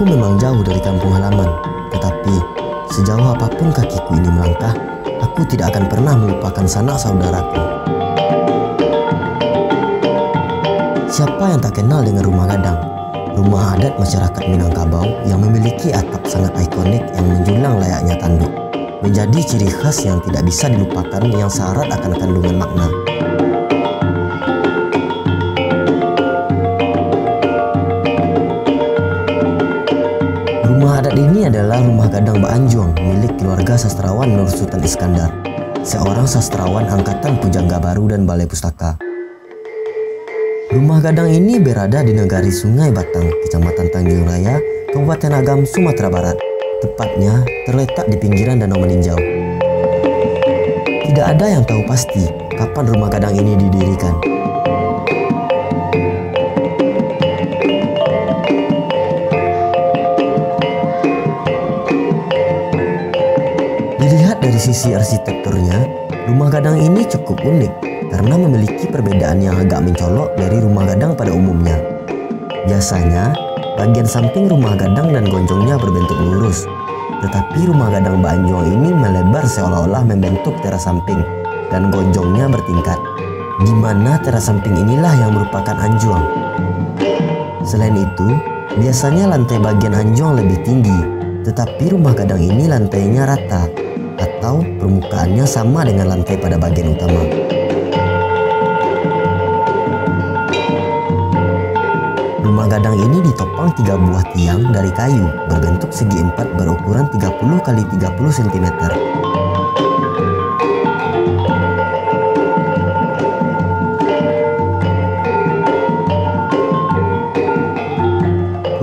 Rumahku memang jauh dari kampung halaman, tetapi sejauh apapun kakiku ini melangkah, aku tidak akan pernah melupakan sanak saudaraku. Siapa yang tak kenal dengan Rumah Gadang? Rumah adat masyarakat Minangkabau yang memiliki atap sangat ikonik yang menjulang layaknya tanduk, menjadi ciri khas yang tidak bisa dilupakan yang syarat akan kandungan makna. Rumah adat ini adalah Rumah Gadang Baanjuang milik keluarga sastrawan Nur Sultan Iskandar, seorang sastrawan angkatan Pujangga Baru dan Balai Pustaka. Rumah Gadang ini berada di Negari Sungai Batang, Kecamatan Tanjung Raya, Kabupaten Agam, Sumatera Barat. Tepatnya terletak di pinggiran Danau Meninjau. Tidak ada yang tahu pasti kapan Rumah Gadang ini didirikan. Dilihat dari sisi arsitekturnya, Rumah Gadang ini cukup unik karena memiliki perbedaan yang agak mencolok dari Rumah Gadang pada umumnya. Biasanya, bagian samping Rumah Gadang dan gonjongnya berbentuk lurus, tetapi Rumah Gadang Baanjuang ini melebar seolah-olah membentuk teras samping dan gonjongnya bertingkat, di mana teras samping inilah yang merupakan anjuang. Selain itu, biasanya lantai bagian anjuang lebih tinggi, tetapi Rumah Gadang ini lantainya rata atau permukaannya sama dengan lantai pada bagian utama. Rumah Gadang ini ditopang 3 buah tiang dari kayu berbentuk segi empat berukuran 30 x 30 cm.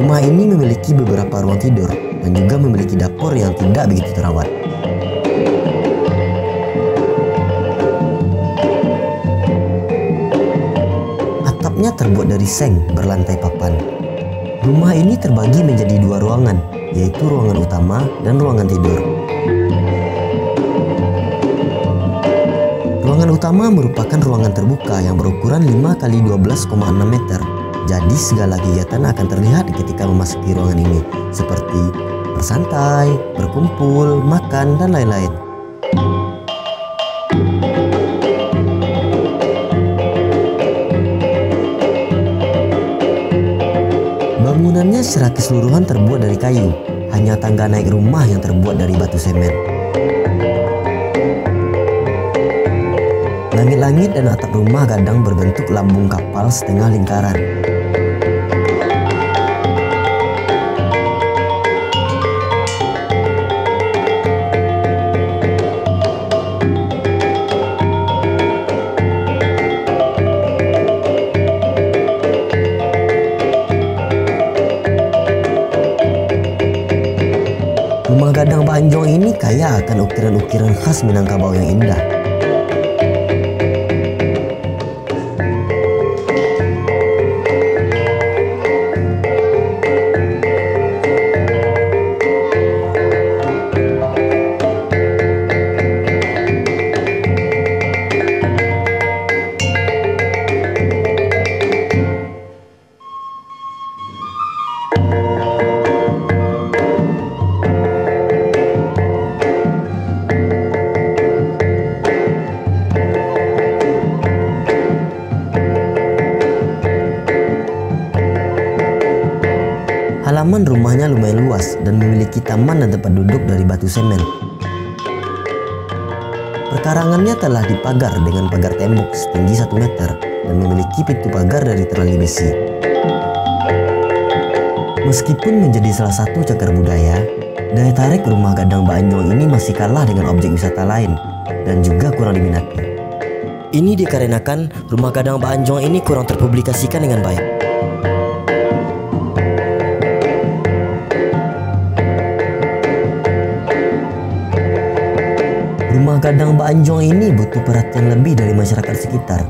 Rumah ini memiliki beberapa ruang tidur dan juga memiliki dapur yang tidak begitu terawat. Atapnya terbuat dari seng berlantai papan. Rumah ini terbagi menjadi 2 ruangan, yaitu ruangan utama dan ruangan tidur. Ruangan utama merupakan ruangan terbuka yang berukuran 5 x 12,6 meter. Jadi segala kegiatan akan terlihat ketika memasuki ruangan ini, seperti bersantai, berkumpul, makan, dan lain-lain. Bangunannya secara keseluruhan terbuat dari kayu, hanya tangga naik rumah yang terbuat dari batu semen. Langit-langit dan atap Rumah Gadang berbentuk lambung kapal setengah lingkaran. Rumah Gadang Baanjuang ini kaya akan ukiran-ukiran khas Minangkabau yang indah. Halaman rumahnya lumayan luas dan memiliki taman dan tempat duduk dari batu semen. Perkarangannya telah dipagar dengan pagar tembok setinggi 1 meter dan memiliki pintu pagar dari terali besi. Meskipun menjadi salah satu cagar budaya, daya tarik Rumah Gadang Baanjuang ini masih kalah dengan objek wisata lain dan juga kurang diminati. Ini dikarenakan Rumah Gadang Baanjuang ini kurang terpublikasikan dengan baik. Rumah Gadang Baanjuang ini butuh perhatian lebih dari masyarakat sekitar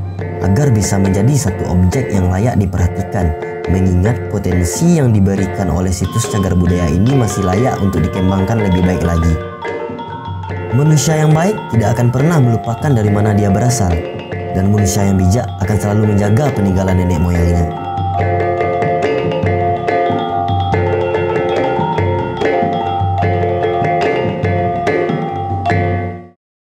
agar bisa menjadi satu objek yang layak diperhatikan, mengingat potensi yang diberikan oleh situs cagar budaya ini masih layak untuk dikembangkan lebih baik lagi. Manusia yang baik tidak akan pernah melupakan dari mana dia berasal, dan manusia yang bijak akan selalu menjaga peninggalan nenek moyangnya.